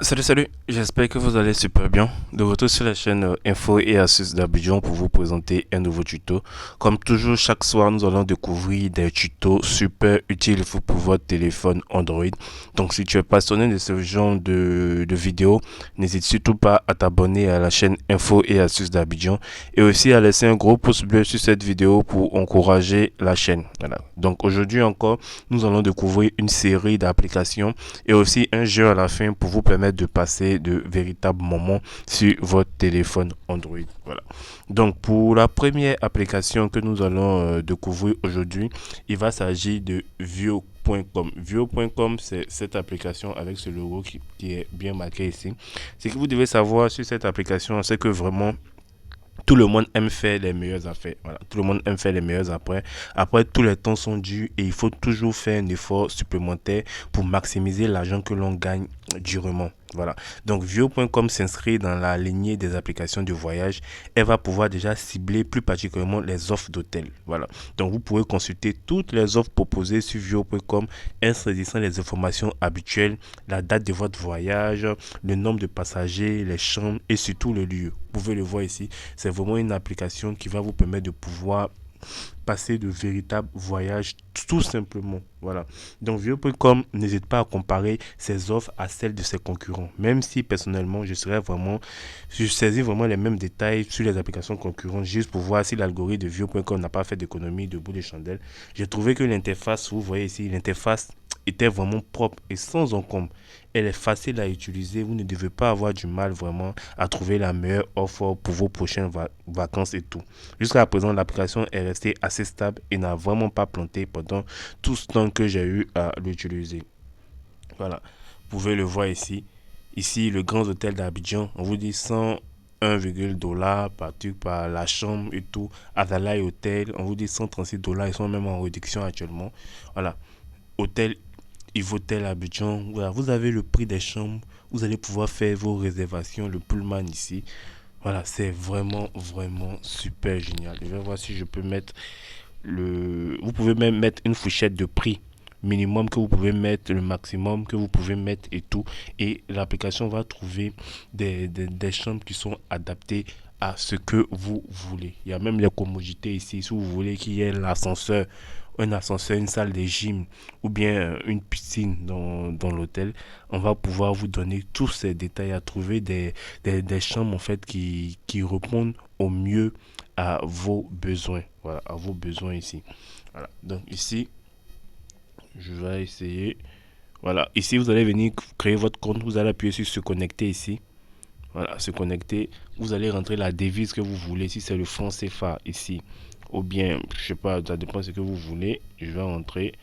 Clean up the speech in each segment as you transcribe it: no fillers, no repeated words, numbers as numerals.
Salut, j'espère que vous allez super bien. De retour sur la chaîne Info et Astuces d'Abidjan pour vous présenter un nouveau tuto. Comme toujours, chaque soir, nous allons découvrir des tutos super utiles pour votre téléphone Android. Donc, si tu es passionné de ce genre de vidéos, n'hésite surtout pas à t'abonner à la chaîne Info et Astuces d'Abidjan et aussi à laisser un gros pouce bleu sur cette vidéo pour encourager la chaîne. Voilà. Donc, aujourd'hui encore, nous allons découvrir une série d'applications et aussi un jeu à la fin pour vous permettre de passer de véritables moments sur votre téléphone Android. Voilà. Donc pour la première application que nous allons découvrir aujourd'hui, il va s'agir de Vio.com. Vio.com, c'est cette application avec ce logo qui est bien marqué ici. Ce que vous devez savoir sur cette application, c'est que vraiment tout le monde aime faire les meilleures affaires. Voilà. Tout le monde aime faire les meilleures affaires. Après, tous les temps sont dus et il faut toujours faire un effort supplémentaire pour maximiser l'argent que l'on gagne durement. Voilà. Donc, Vio.com s'inscrit dans la lignée des applications de voyage. Elle va pouvoir déjà cibler plus particulièrement les offres d'hôtel. Voilà. Donc, vous pouvez consulter toutes les offres proposées sur Vio.com en saisissant les informations habituelles, la date de votre voyage, le nombre de passagers, les chambres et surtout le lieu. Vous pouvez le voir ici. C'est vraiment une application qui va vous permettre de pouvoir passer de véritables voyages tout simplement. Voilà. Donc Vieux.com n'hésite pas à comparer ses offres à celles de ses concurrents. Même si personnellement je saisis vraiment les mêmes détails sur les applications concurrentes juste pour voir si l'algorithme de Vieux.com n'a pas fait d'économie de bout de chandelle. J'ai trouvé que l'interface, vous voyez ici, l'interface était vraiment propre et sans encombre. Elle est facile à utiliser. Vous ne devez pas avoir du mal vraiment à trouver la meilleure offre pour vos prochaines vacances et tout. Jusqu'à présent, l'application est restée assez stable et n'a vraiment pas planté pendant tout ce temps que j'ai eu à l'utiliser. Voilà, vous pouvez le voir ici. Ici, le grand hôtel d'Abidjan, on vous dit 101,$ par la chambre et tout. Adalai Hotel, on vous dit 136$. Ils sont même en réduction actuellement. Voilà, hôtel Ivotel Abidjan. Voilà, vous avez le prix des chambres. Vous allez pouvoir faire vos réservations. Le Pullman ici. Voilà, c'est vraiment super génial. Je vais voir si je peux mettre le. Vous pouvez même mettre une fourchette de prix minimum que vous pouvez mettre, le maximum que vous pouvez mettre et tout. Et l'application va trouver des chambres qui sont adaptées à ce que vous voulez. Il y a même les commodités ici. Si vous voulez qu'il y ait l'ascenseur, un ascenseur, une salle de gym ou bien une piscine dans l'hôtel, on va pouvoir vous donner tous ces détails à trouver des chambres en fait qui répondent au mieux à vos besoins. Voilà, à vos besoins ici. Voilà. Donc ici, je vais essayer. Voilà, ici vous allez venir créer votre compte, vous allez appuyer sur se connecter ici. Voilà, se connecter. Vous allez rentrer la devise que vous voulez. Si c'est le franc CFA ici, ou bien, je sais pas, ça dépend de ce que vous voulez. Je vais rentrer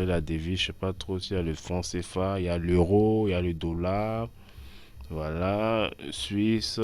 la devise. Je sais pas trop s'il y a le franc CFA, il y a l'euro, il y a le dollar. Voilà, Suisse,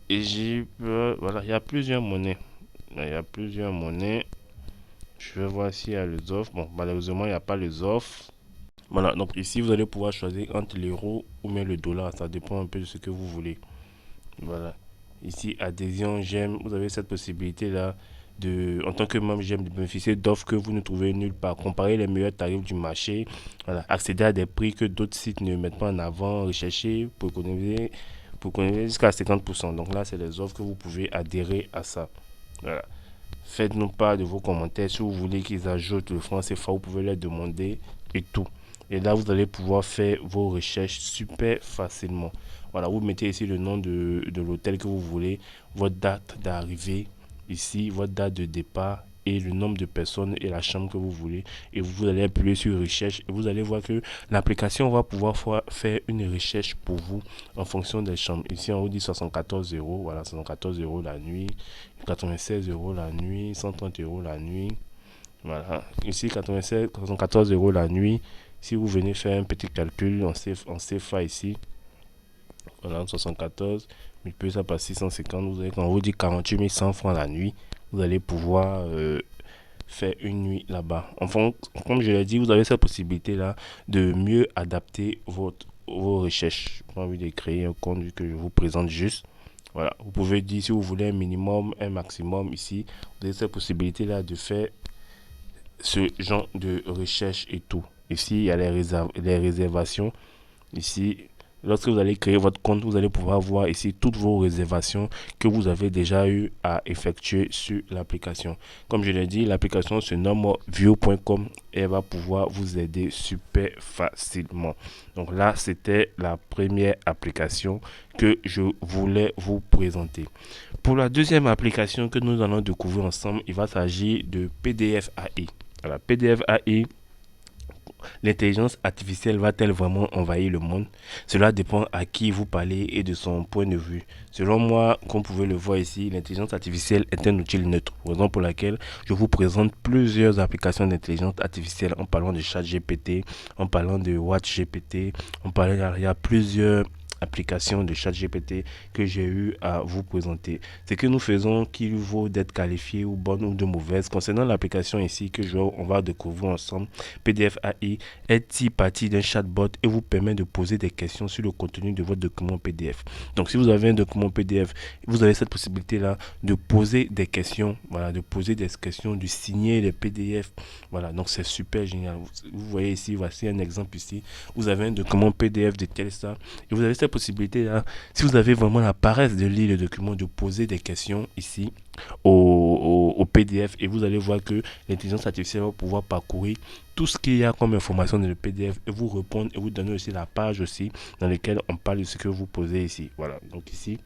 Égypte. Voilà, il y a plusieurs monnaies. Il y a plusieurs monnaies. Je vais voir s'il y a les offres. Bon, malheureusement, il n'y a pas les offres. Voilà, donc ici, vous allez pouvoir choisir entre l'euro ou bien le dollar. Ça dépend un peu de ce que vous voulez. Voilà. Ici, adhésion, j'aime. Vous avez cette possibilité-là en tant que membre, j'aime de bénéficier d'offres que vous ne trouvez nulle part. Comparer les meilleurs tarifs du marché. Voilà. Accéder à des prix que d'autres sites ne mettent pas en avant. Rechercher pour économiser jusqu'à 50%. Donc là, c'est les offres que vous pouvez adhérer à ça. Voilà. Faites-nous part de vos commentaires. Si vous voulez qu'ils ajoutent le franc CFA, vous pouvez leur demander et tout. Et là, vous allez pouvoir faire vos recherches super facilement. Voilà, vous mettez ici le nom de l'hôtel que vous voulez, votre date d'arrivée, ici, votre date de départ et le nombre de personnes et la chambre que vous voulez. Et vous allez appuyer sur recherche et vous allez voir que l'application va pouvoir faire une recherche pour vous en fonction des chambres. Ici, on vous dit 74€. Voilà, 74€ la nuit, 96€ la nuit, 130€ la nuit. Voilà, ici 96, 74€ la nuit. Si vous venez faire un petit calcul en CFA ici, voilà, 74, multiplié ça par 650, vous avez, quand on vous dit 48 100 francs la nuit, vous allez pouvoir faire une nuit là-bas. Enfin, comme je l'ai dit, vous avez cette possibilité-là de mieux adapter vos recherches. Je n'ai pas envie de créer un compte vu que je vous présente juste. Voilà, vous pouvez dire si vous voulez un minimum, un maximum ici. Vous avez cette possibilité-là de faire ce genre de recherche et tout. Ici, il y a les réservations. Ici, lorsque vous allez créer votre compte, vous allez pouvoir voir ici toutes vos réservations que vous avez déjà eu à effectuer sur l'application. Comme je l'ai dit, l'application se nomme View.com et elle va pouvoir vous aider super facilement. Donc là, c'était la première application que je voulais vous présenter. Pour la deuxième application que nous allons découvrir ensemble, il va s'agir de PDF AI. Alors, PDF AI, l'intelligence artificielle va-t-elle vraiment envahir le monde? Cela dépend à qui vous parlez et de son point de vue. Selon moi, comme vous pouvez le voir ici, l'intelligence artificielle est un outil neutre, raison pour laquelle je vous présente plusieurs applications d'intelligence artificielle en parlant de ChatGPT, en parlant de WatchGPT, il y a plusieurs application de ChatGPT que j'ai eu à vous présenter. Ce que nous faisons qu'il vaut d'être qualifié ou bonne ou de mauvaise. Concernant l'application ici on va découvrir ensemble, PDF AI est partie d'un chatbot et vous permet de poser des questions sur le contenu de votre document PDF. Donc si vous avez un document PDF, vous avez cette possibilité là de poser des questions, voilà, de poser des questions, de signer les PDF. Voilà, donc c'est super génial. Vous voyez ici, voici un exemple ici. Vous avez un document PDF de tel ça et vous avez cette possibilité là, si vous avez vraiment la paresse de lire le document, de poser des questions ici au PDF et vous allez voir que l'intelligence artificielle va pouvoir parcourir tout ce qu'il y a comme information dans le PDF et vous répondre et vous donner aussi la page aussi dans laquelle on parle de ce que vous posez ici. Voilà, donc ici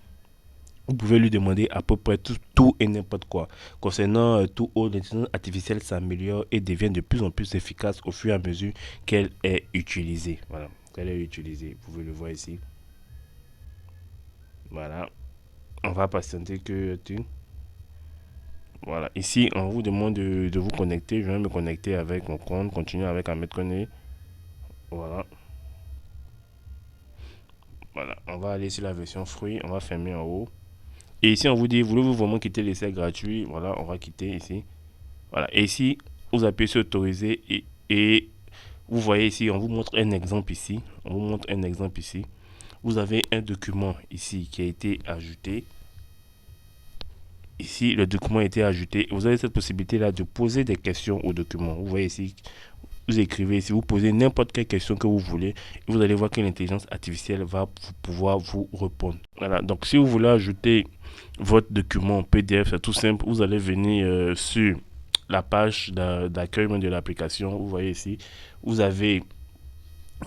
vous pouvez lui demander à peu près tout et n'importe quoi. Concernant tout autre, l'intelligence artificielle s'améliore et devient de plus en plus efficace au fur et à mesure qu'elle est utilisée. Voilà, qu'elle est utilisée. Vous pouvez le voir ici. Voilà. On va patienter que tu. Voilà. Ici, on vous demande de vous connecter. Je vais me connecter avec mon compte. Continuer avec un maître Conné. Voilà. Voilà. On va aller sur la version fruit. On va fermer en haut. Et ici, on vous dit, voulez-vous vraiment quitter l'essai gratuit? Voilà, on va quitter ici. Voilà. Et ici, vous appuyez sur autoriser et vous voyez ici, on vous montre un exemple ici. On vous montre un exemple ici. Vous avez un document ici qui a été ajouté. Ici, le document a été ajouté. Vous avez cette possibilité-là de poser des questions au document. Vous voyez ici, vous écrivez ici, vous posez n'importe quelle question que vous voulez. Et vous allez voir que l'intelligence artificielle va pouvoir vous répondre. Voilà, donc si vous voulez ajouter votre document PDF, c'est tout simple. Vous allez venir sur la page d'accueil de l'application. Vous voyez ici, vous avez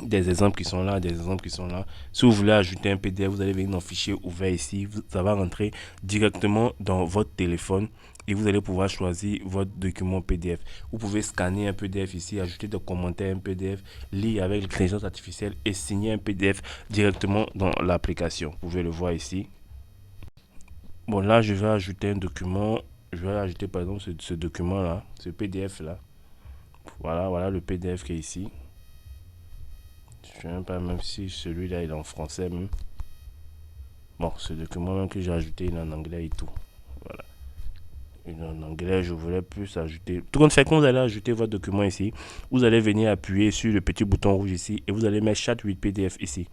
des exemples qui sont là, des exemples qui sont là. Si vous voulez ajouter un PDF, vous allez venir dans fichier ouvert ici. Ça va rentrer directement dans votre téléphone et vous allez pouvoir choisir votre document PDF. Vous pouvez scanner un PDF ici, ajouter des commentaires, un PDF, lire avec l'intelligence artificielle et signer un PDF directement dans l'application. Vous pouvez le voir ici. Bon, là, je vais ajouter un document. Je vais ajouter par exemple ce document-là, ce PDF-là. Voilà le PDF qui est ici. Je ne sais même pas même si celui-là est en français même. Bon, ce document même que j'ai ajouté, il est en anglais et tout. Voilà. Il est en anglais, je voulais plus ajouter. Tout compte fait, quand vous allez ajouter votre document ici, vous allez venir appuyer sur le petit bouton rouge ici et vous allez mettre Chat with PDF ici.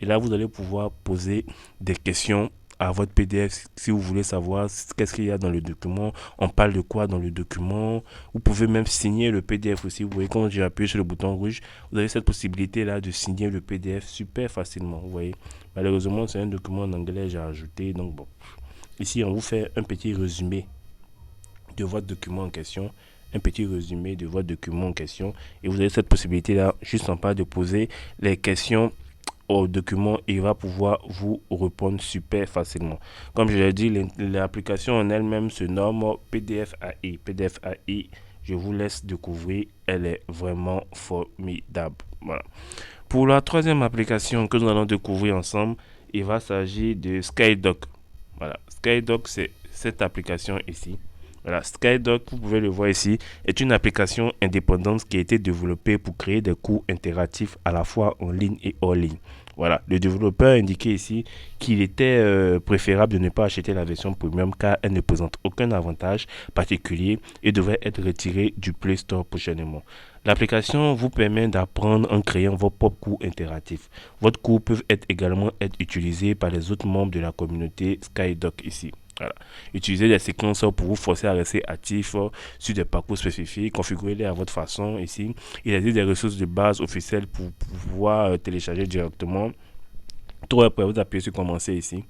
Et là, vous allez pouvoir poser des questions à votre PDF si vous voulez savoir qu'est-ce qu'il y a dans le document, on parle de quoi dans le document. Vous pouvez même signer le PDF aussi. Vous voyez, quand j'ai appuyé sur le bouton rouge, vous avez cette possibilité là de signer le PDF super facilement. Vous voyez, malheureusement c'est un document en anglais, j'ai ajouté, donc bon, ici on vous fait un petit résumé de votre document en question, un petit résumé de votre document en question, et vous avez cette possibilité là juste en bas de poser les questions au document et il va pouvoir vous répondre super facilement. Comme je l'ai dit, l'application en elle-même se nomme PDF AI. PDF AI, je vous laisse découvrir, elle est vraiment formidable. Voilà. Pour la troisième application que nous allons découvrir ensemble, il va s'agir de SkyDoc. Voilà, SkyDoc, c'est cette application ici. Voilà, SkyDoc, vous pouvez le voir ici, est une application indépendante qui a été développée pour créer des cours interactifs à la fois en ligne et hors ligne. Voilà, le développeur a indiqué ici qu'il était préférable de ne pas acheter la version premium car elle ne présente aucun avantage particulier et devrait être retirée du Play Store prochainement. L'application vous permet d'apprendre en créant vos propres cours interactifs. Votre cours peut également être utilisé par les autres membres de la communauté SkyDoc ici. Voilà. Utilisez les séquences pour vous forcer à rester actif sur des parcours spécifiques. Configurez-les à votre façon. Ici, il existe des ressources de base officielles pour pouvoir télécharger directement. Tout après, vous appuyez sur commencer ici.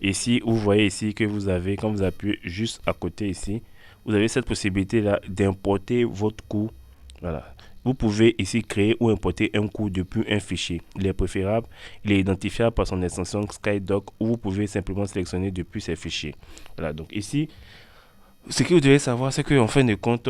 Ici, vous voyez ici que vous avez, quand vous appuyez juste à côté ici, vous avez cette possibilité là d'importer votre cours. Voilà. Vous pouvez ici créer ou importer un cours depuis un fichier. Il est préférable, il est identifiable par son extension SkyDoc ou vous pouvez simplement sélectionner depuis ces fichiers. Voilà, donc ici, ce que vous devez savoir, c'est qu'en fin de compte,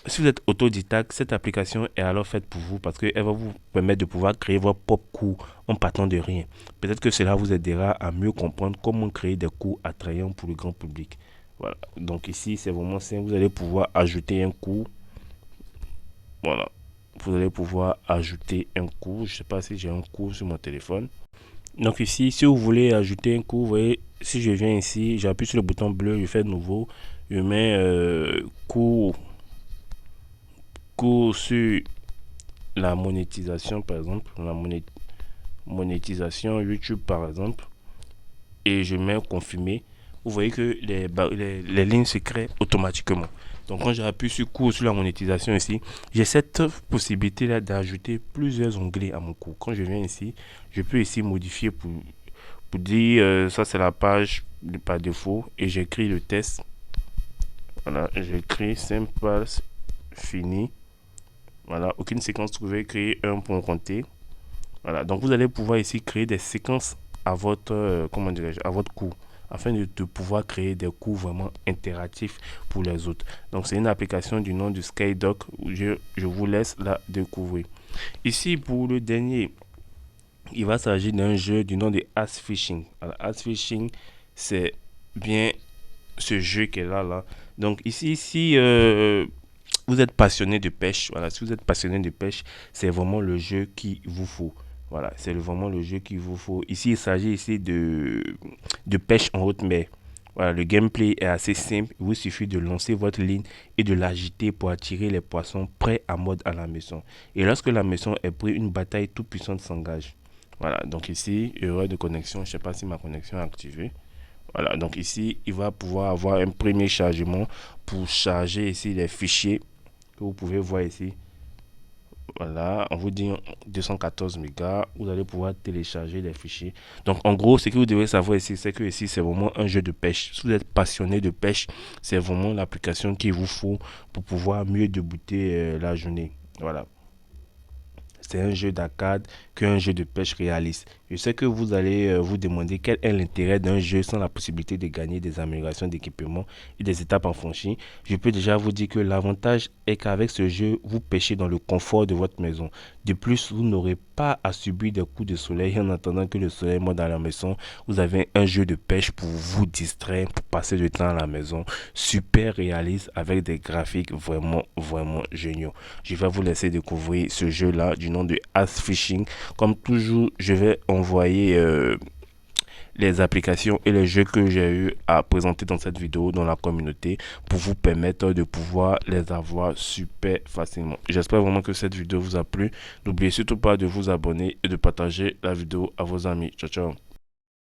si vous êtes autodidacte, cette application est alors faite pour vous parce qu'elle va vous permettre de pouvoir créer vos propres cours en partant de rien. Peut-être que cela vous aidera à mieux comprendre comment créer des cours attrayants pour le grand public. Voilà, donc ici, c'est vraiment simple. Vous allez pouvoir ajouter un cours. Voilà, vous allez pouvoir ajouter un cours. Je ne sais pas si j'ai un cours sur mon téléphone. Donc ici, si vous voulez ajouter un cours, vous voyez, si je viens ici, j'appuie sur le bouton bleu, je fais nouveau, je mets cours sur la monétisation, par exemple, la monétisation YouTube, par exemple, et je mets confirmer. Vous voyez que les lignes se créent automatiquement. Donc quand j'appuie sur cours sur la monétisation ici, j'ai cette possibilité là d'ajouter plusieurs onglets à mon cours. Quand je viens ici, je peux ici modifier pour dire ça c'est la page par défaut et j'écris le test. Voilà, j'écris simple fini. Voilà, aucune séquence trouvée, créer un point compté. Voilà, donc vous allez pouvoir ici créer des séquences à votre, comment dirais-je, à votre cours, afin de pouvoir créer des cours vraiment interactifs pour les autres. Donc c'est une application du nom du SkyDoc, où je vous laisse la découvrir. Ici pour le dernier, il va s'agir d'un jeu du nom de Ask Fishing. Alors, Ask Fishing, c'est bien ce jeu qui est là. Donc ici, si vous êtes passionné de pêche, voilà, si vous êtes passionné de pêche, c'est vraiment le jeu qu'il vous faut. Voilà, c'est vraiment le jeu qu'il vous faut. Ici, il s'agit ici de pêche en haute mer. Voilà, le gameplay est assez simple. Il vous suffit de lancer votre ligne et de l'agiter pour attirer les poissons prêts à mordre à la maison. Et lorsque la maison est prise, une bataille toute puissante s'engage. Voilà, donc ici, erreur de connexion. Je ne sais pas si ma connexion est activée. Voilà, donc ici, il va pouvoir avoir un premier chargement pour charger ici les fichiers que vous pouvez voir ici. Voilà, on vous dit 214 mégas, vous allez pouvoir télécharger les fichiers. Donc en gros, ce que vous devez savoir ici, c'est que ici c'est vraiment un jeu de pêche. Si vous êtes passionné de pêche, c'est vraiment l'application qu'il vous faut pour pouvoir mieux débuter la journée. Voilà. C'est un jeu d'arcade qu'un jeu de pêche réaliste. Je sais que vous allez vous demander quel est l'intérêt d'un jeu sans la possibilité de gagner des améliorations d'équipement et des étapes en franchir. Je peux déjà vous dire que l'avantage est qu'avec ce jeu, vous pêchez dans le confort de votre maison. De plus, vous n'aurez pas à subir des coups de soleil en attendant que le soleil monte dans la maison. Vous avez un jeu de pêche pour vous distraire, pour passer du temps à la maison. Super réaliste avec des graphiques vraiment, vraiment géniaux. Je vais vous laisser découvrir ce jeu-là du nom de Ask Fishing. Comme toujours, je vais envoyer les applications et les jeux que j'ai eu à présenter dans cette vidéo dans la communauté pour vous permettre de pouvoir les avoir super facilement. J'espère vraiment que cette vidéo vous a plu. N'oubliez surtout pas de vous abonner et de partager la vidéo à vos amis. Ciao, ciao.